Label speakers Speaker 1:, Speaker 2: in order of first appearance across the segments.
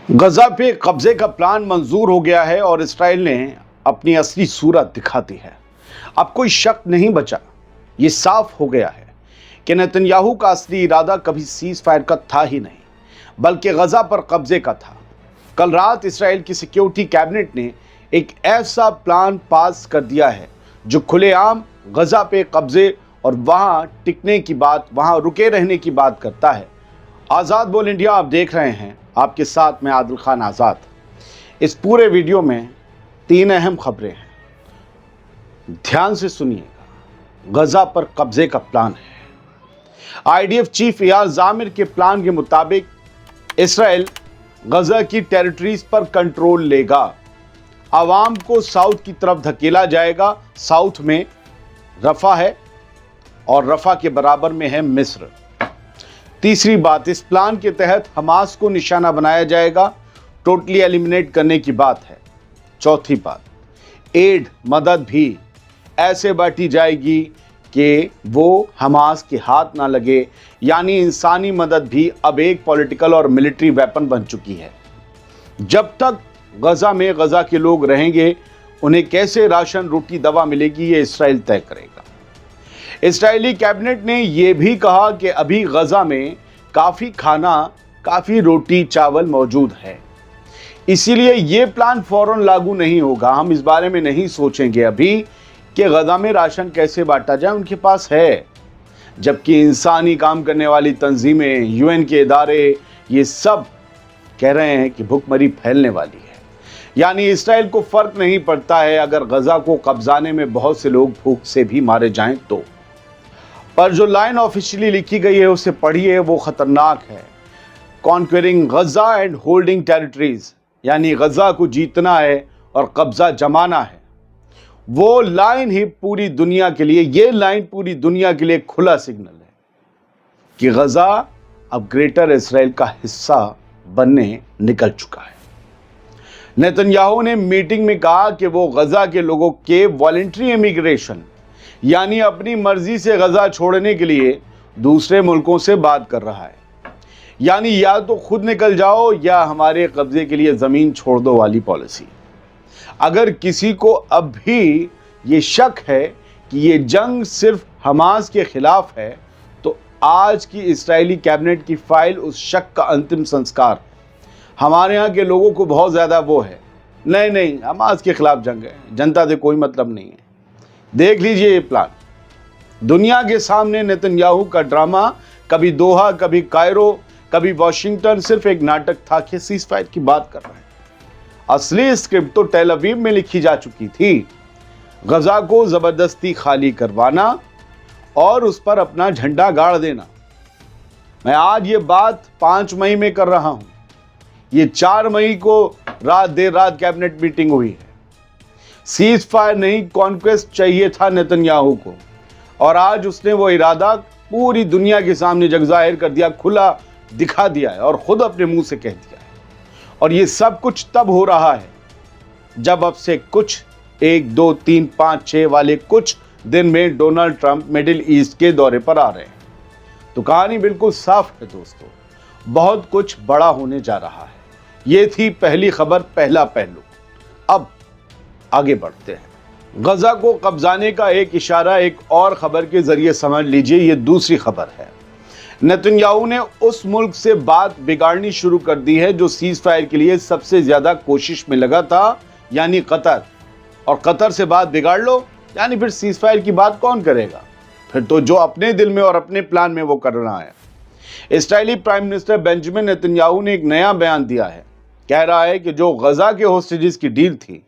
Speaker 1: गजा पे कब्जे का प्लान मंजूर हो गया है और इसराइल ने अपनी असली सूरत दिखा दी है। अब कोई शक नहीं बचा, ये साफ हो गया है कि नेतन्याहू का असली इरादा कभी सीज फायर का था ही नहीं, बल्कि गजा पर कब्जे का था। कल रात इसराइल की सिक्योरिटी कैबिनेट ने एक ऐसा प्लान पास कर दिया है जो खुलेआम गजा पे कब्जे और वहां टिकने की बात, वहां रुके रहने की बात करता है। आज़ाद बोल इंडिया आप देख रहे हैं, आपके साथ मैं आदिल खान आज़ाद। इस पूरे वीडियो में 3 अहम खबरें हैं, ध्यान से सुनिएगा। गजा पर कब्जे का प्लान है। आईडीएफ चीफ इयाज जामिर के प्लान के मुताबिक इसराइल गजा की टेरिटरीज पर कंट्रोल लेगा। आवाम को साउथ की तरफ धकेला जाएगा। साउथ में रफा है और रफा के बराबर में है मिस्र। तीसरी बात, इस प्लान के तहत हमास को निशाना बनाया जाएगा, टोटली एलिमिनेट करने की बात है। चौथी बात, एड मदद भी ऐसे बांटी जाएगी कि वो हमास के हाथ ना लगे, यानी इंसानी मदद भी अब एक पॉलिटिकल और मिलिट्री वेपन बन चुकी है। जब तक गजा में गजा के लोग रहेंगे, उन्हें कैसे राशन, रोटी, दवा मिलेगी, ये इसराइल तय करेगा। इस्राएली कैबिनेट ने यह भी कहा कि अभी गजा में काफ़ी खाना, काफ़ी रोटी चावल मौजूद है, इसीलिए ये प्लान फौरन लागू नहीं होगा। हम इस बारे में नहीं सोचेंगे अभी कि गजा में राशन कैसे बांटा जाए, उनके पास है। जबकि इंसानी काम करने वाली तंजीमें, यूएन के इदारे, ये सब कह रहे हैं कि भुखमरी फैलने वाली है। यानी इसराइल को फर्क नहीं पड़ता है अगर गजा को कब्जाने में बहुत से लोग भूख से भी मारे जाएं तो। पर जो लाइन ऑफिशियली लिखी गई है उसे पढ़िए, वो खतरनाक है। कॉन्क्वेरिंग गजा एंड होल्डिंग टेरिटरीज, यानी गजा को जीतना है और कब्जा जमाना है। वो लाइन ही पूरी दुनिया के लिए, ये लाइन पूरी दुनिया के लिए खुला सिग्नल है कि गजा अब ग्रेटर इसराइल का हिस्सा बनने निकल चुका है। नेतन्याहू ने मीटिंग में कहा कि वो गजा के लोगों के वॉलंटरी इमिग्रेशन, यानी अपनी मर्जी से गजा छोड़ने के लिए दूसरे मुल्कों से बात कर रहा है। यानी या तो खुद निकल जाओ या हमारे कब्जे के लिए ज़मीन छोड़ दो वाली पॉलिसी। अगर किसी को अब भी ये शक है कि ये जंग सिर्फ हमास के खिलाफ है, तो आज की इस्राएली कैबिनेट की फाइल उस शक का अंतिम संस्कार। हमारे यहाँ के लोगों को बहुत ज़्यादा वो है, नहीं हमास के खिलाफ जंग है, जनता से कोई मतलब नहीं है। देख लीजिए ये प्लान। दुनिया के सामने नेतन्याहू का ड्रामा, कभी दोहा, कभी कायरो, कभी वॉशिंगटन, सिर्फ एक नाटक था कि सीज फायर की बात कर रहे हैं। असली स्क्रिप्ट तो टेल अवीव में लिखी जा चुकी थी। गजा को जबरदस्ती खाली करवाना और उस पर अपना झंडा गाड़ देना। मैं आज ये बात 5 मई में कर रहा हूं। ये 4 मई को देर रात कैबिनेट मीटिंग हुई है। सीज फायर नहीं, कॉन्क्वेस्ट चाहिए था नेतन्याहू को, और आज उसने वो इरादा पूरी दुनिया के सामने जग जाहिर कर दिया, खुला दिखा दिया है और खुद अपने मुंह से कह दिया है। और ये सब कुछ तब हो रहा है जब अब से कुछ 1, 2, 3, 5, 6 वाले कुछ दिन में डोनाल्ड ट्रंप मिडिल ईस्ट के दौरे पर आ रहे हैं। तो कहानी बिल्कुल साफ है दोस्तों, बहुत कुछ बड़ा होने जा रहा है। ये थी पहली खबर, पहला पहलू। अब आगे बढ़ते हैं। गजा को कब्जाने का एक इशारा एक और खबर के जरिए समझ लीजिए। ये दूसरी खबर है। नेतन्याहू ने उस मुल्क से बात बिगाड़नी शुरू कर दी है जो सीज फायर के लिए सबसे ज्यादा कोशिश में लगा था, यानी कतर। और कतर से बात बिगाड़ लो, यानी फिर सीज फायर की बात कौन करेगा? फिर तो जो अपने दिल में और अपने प्लान में वो कर रहा है। इस्राएली प्राइम मिनिस्टर बेंजामिन नेतन्याहू ने एक नया बयान दिया है। कह रहा है कि जो गजा के होस्टेजेस की डील थी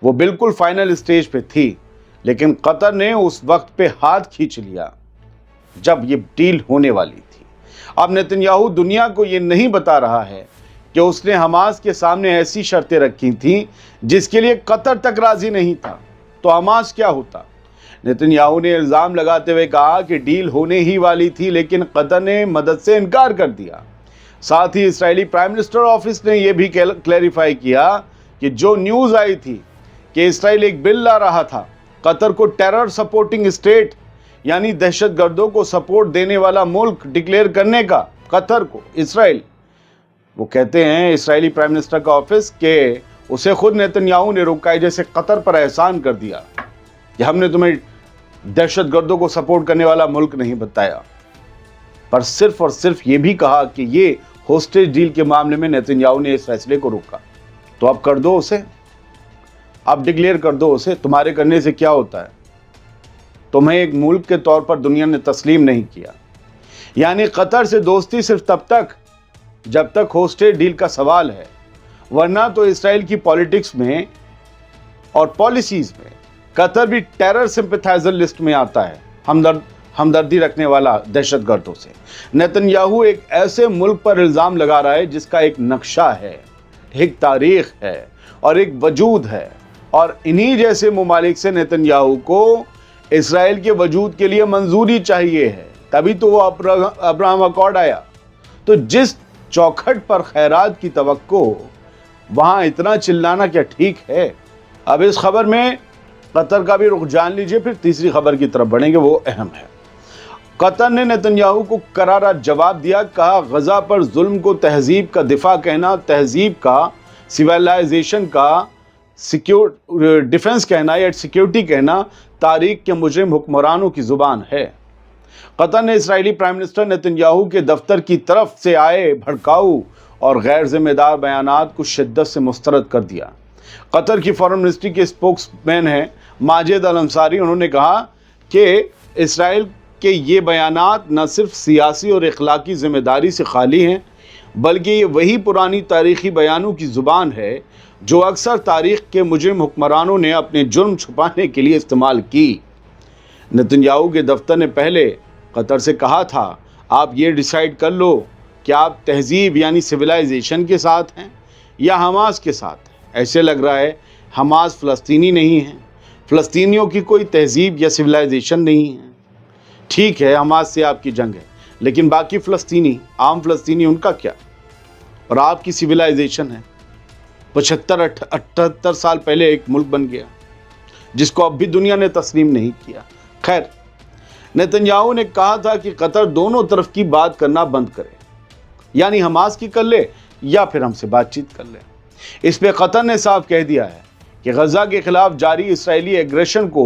Speaker 1: वो बिल्कुल फाइनल स्टेज पे थी, लेकिन कतर ने उस वक्त पे हाथ खींच लिया जब ये डील होने वाली थी। अब नेतन्याहू दुनिया को ये नहीं बता रहा है कि उसने हमास के सामने ऐसी शर्तें रखी थी जिसके लिए कतर तक राजी नहीं था, तो हमास क्या होता? नेतन्याहू ने इल्ज़ाम लगाते हुए कहा कि डील होने ही वाली थी, लेकिन कतर ने मदद से इनकार कर दिया। साथ ही इस्राएली प्राइम मिनिस्टर ऑफिस ने यह भी क्लैरिफाई किया कि जो न्यूज़ आई थी कि इसराइल एक बिल ला रहा था कतर को टेरर सपोर्टिंग स्टेट, यानी दहशतगर्दों को सपोर्ट देने वाला मुल्क डिक्लेयर करने का, कतर को, इसराइल, वो कहते हैं इसराइली प्राइम मिनिस्टर का ऑफिस कि उसे खुद नेतन्याहू ने रोका है, जैसे कतर पर एहसान कर दिया कि हमने तुम्हें दहशतगर्दों को सपोर्ट करने वाला मुल्क नहीं बताया, पर सिर्फ और सिर्फ ये भी कहा कि ये होस्टेज डील के मामले में नेतन्याहू ने इस फैसले को रोका। तो अब कर दो उसे, अब डिक्लेयर कर दो उसे, तुम्हारे करने से क्या होता है? तुम्हें एक मुल्क के तौर पर दुनिया ने तस्लीम नहीं किया। यानी कतर से दोस्ती सिर्फ तब तक जब तक होस्टेज डील का सवाल है, वरना तो इसराइल की पॉलिटिक्स में और पॉलिसीज में कतर भी टेरर सिंपैथाइजर लिस्ट में आता है, हमदर्दी रखने वाला दहशतगर्दों से। नेतन्याहू एक ऐसे मुल्क पर इल्ज़ाम लगा रहा है जिसका एक नक्शा है, एक तारीख है और एक वजूद है, और इन्हीं जैसे ममालिक से नेतन्याहू को इसराइल के वजूद के लिए मंजूरी चाहिए है, तभी तो वो अब्राहम अकॉर्ड आया। तो जिस चौखट पर खैरात की तवक्को, वहाँ इतना चिल्लाना क्या ठीक है? अब इस खबर में कतर का भी रुख जान लीजिए, फिर तीसरी खबर की तरफ बढ़ेंगे, वो अहम है। कतर ने नेतन्याहू को करारा जवाब दिया, कहा गजा पर जुल्म को तहजीब का दिफा कहना, तहजीब का, सिविलाइजेशन का डिफेंस कहना या सिक्योरिटी कहना तारीख के मुजरिम हुक्मरानों की जुबान है। कतर ने इसराइली प्राइम मिनिस्टर नेतन्याहू के दफ्तर की तरफ से आए भड़काऊ और गैर जिम्मेदार बयानात को शिद्दत से मुस्तरद कर दिया। कतर की फॉरेन मिनिस्ट्री के स्पोक्समैन हैं माजिद अल अंसारी, उन्होंने कहा कि इसराइल के ये बयानात न सिर्फ सियासी और इखलाकी जिम्मेदारी से खाली हैं, बल्कि ये वही पुरानी तारीख़ी बयानों की ज़ुबान है जो अक्सर तारीख़ के मुजरिम हुक्मरानों ने अपने जुर्म छुपाने के लिए इस्तेमाल की। नेतन्याहू के दफ्तर ने पहले कतर से कहा था, आप ये डिसाइड कर लो कि आप तहजीब यानी सिविलाइजेशन के साथ हैं या हमास के साथ हैं। ऐसे लग रहा है हमास फ़लस्तीनी नहीं है, फ़लस्तीनियों की कोई तहजीब या सिविलाइजेशन नहीं है। ठीक है, हमास से आपकी जंग है, लेकिन बाकी फ़लस्तीनी, आम फ़लस्तीनी, उनका क्या? और आपकी सिविलाइजेशन है। 75-78 साल पहले एक मुल्क बन गया जिसको अब भी दुनिया ने तस्लीम नहीं किया। खैर, नेतन्याहू ने कहा था कि कतर दोनों तरफ की बात करना बंद करे, यानी हमास की कर ले या फिर हमसे बातचीत कर ले। इस पे कतर ने साफ कह दिया है कि गजा के खिलाफ जारी इसराइली एग्रेशन को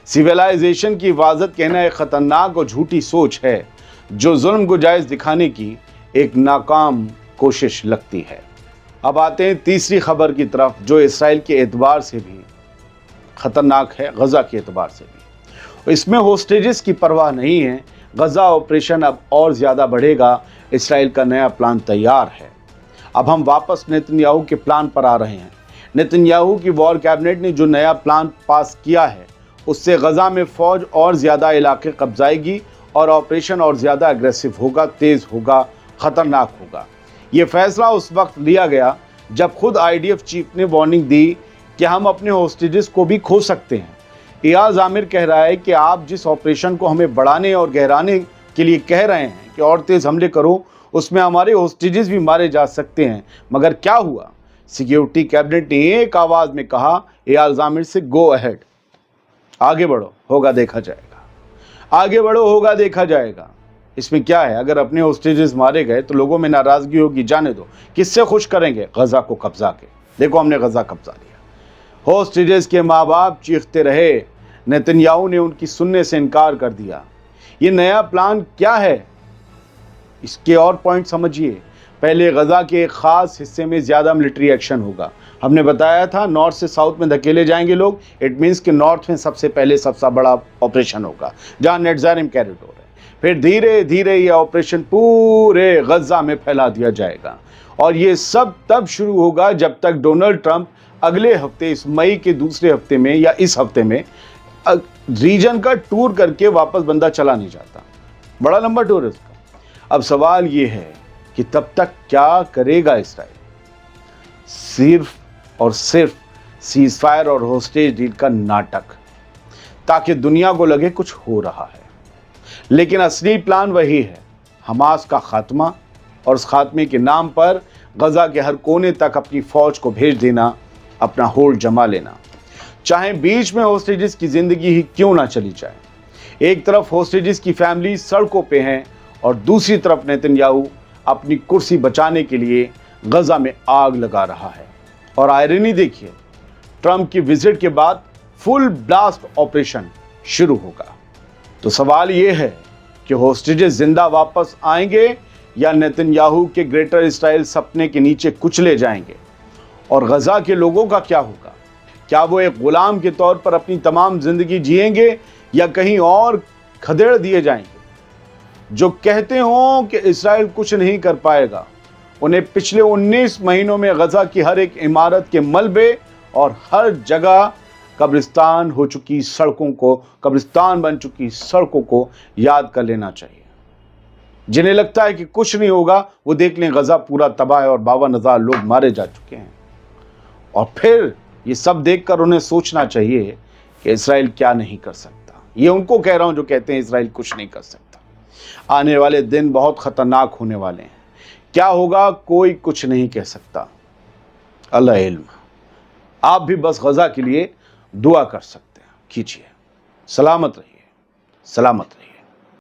Speaker 1: सिविलाइजेशन की हिफाजत कहना एक ख़तरनाक और झूठी सोच है जो जुल्म को जायज़ दिखाने की एक नाकाम कोशिश लगती है। अब आते हैं तीसरी खबर की तरफ, जो इसराइल के एतबार से भी ख़तरनाक है, गजा के एतबार से भी। इसमें होस्टेजेस की परवाह नहीं है। गजा ऑपरेशन अब और ज़्यादा बढ़ेगा। इसराइल का नया प्लान तैयार है। अब हम वापस नेतन्याहू के प्लान पर आ रहे हैं। नेतन्याहू की वॉर कैबिनेट ने जो नया प्लान पास किया है, उससे गजा में फ़ौज और ज़्यादा इलाके कब्जाएगी और ऑपरेशन और ज़्यादा अग्रेसिव होगा, तेज़ होगा, ख़तरनाक होगा। ये फैसला उस वक्त लिया गया जब खुद IDF चीफ ने वार्निंग दी कि हम अपने होस्टेजेस को भी खो सकते हैं। इयाज आमिर कह रहा है कि आप जिस ऑपरेशन को हमें बढ़ाने और गहराने के लिए कह रहे हैं कि और तेज़ हमले करो, उसमें हमारे होस्टेजेस भी मारे जा सकते हैं। मगर क्या हुआ? सिक्योरिटी कैबिनेट ने एक आवाज़ में कहा इयाज आमिर से, गो अहेड, आगे बढ़ो, होगा देखा जाएगा। आगे बढ़ो, होगा देखा जाएगा। इसमें क्या है? अगर अपने होस्टेजेस मारे गए तो लोगों में नाराज़गी होगी, जाने दो, किससे खुश करेंगे? गजा को कब्जा के। देखो, हमने गजा कब्जा लिया। होस्टेजेस के माँ बाप चीखते रहे, नेतन्याहू ने उनकी सुनने से इनकार कर दिया। ये नया प्लान क्या है, इसके और पॉइंट समझिए। पहले गजा के एक ख़ास हिस्से में ज़्यादा मिलिट्री एक्शन होगा। हमने बताया था नॉर्थ से साउथ में धकेले जाएंगे लोग। इट मीन्स कि नॉर्थ में सबसे पहले सबसे बड़ा ऑपरेशन होगा, जहाँ नेटजारिम कॉरिडोर है। फिर धीरे धीरे ये ऑपरेशन पूरे गजा में फैला दिया जाएगा। और ये सब तब शुरू होगा जब तक डोनाल्ड ट्रंप अगले हफ्ते, इस मई के दूसरे हफ्ते में या इस हफ्ते में रीजन का टूर करके वापस बंदा चला नहीं जाता। बड़ा लंबा टूर है इसका। अब सवाल ये है कि तब तक क्या करेगा इसराइल? सिर्फ और सिर्फ सीज फायर और होस्टेज डील का नाटक, ताकि दुनिया को लगे कुछ हो रहा है। लेकिन असली प्लान वही है, हमास का खात्मा, और उस खात्मे के नाम पर गजा के हर कोने तक अपनी फौज को भेज देना, अपना होल्ड जमा लेना, चाहे बीच में होस्टेजेस की ज़िंदगी ही क्यों ना चली जाए। एक तरफ होस्टेजेस की फैमिली सड़कों पे हैं और दूसरी तरफ नेतन्याहू अपनी कुर्सी बचाने के लिए गजा में आग लगा रहा है। और आयरनी देखिए, ट्रंप की विजिट के बाद फुल ब्लास्ट ऑपरेशन शुरू होगा। तो सवाल यह है कि होस्टेजेस जिंदा वापस आएंगे या नेतन्याहू के ग्रेटर इस्राइल सपने के नीचे कुचले जाएंगे? और गजा के लोगों का क्या होगा? क्या वो एक गुलाम के तौर पर अपनी तमाम जिंदगी जिएंगे या कहीं और खदेड़ दिए जाएंगे? जो कहते हों कि इस्राइल कुछ नहीं कर पाएगा, उन्हें पिछले 19 महीनों में गजा की हर एक इमारत के मलबे और हर जगह कब्रिस्तान बन चुकी सड़कों को याद कर लेना चाहिए। जिन्हें लगता है कि कुछ नहीं होगा, वो देख लें, गजा पूरा तबाह है और 52,000 लोग मारे जा चुके हैं। और फिर ये सब देखकर उन्हें सोचना चाहिए कि इस्राइल क्या नहीं कर सकता। ये उनको कह रहा हूं जो कहते हैं इस्राइल कुछ नहीं कर सकता। आने वाले दिन बहुत खतरनाक होने वाले हैं। क्या होगा कोई कुछ नहीं कह सकता, अल्लाह इल्म। आप भी बस गजा के लिए दुआ कर सकते हैं, कीजिए। सलामत रहिए, सलामत रहिए।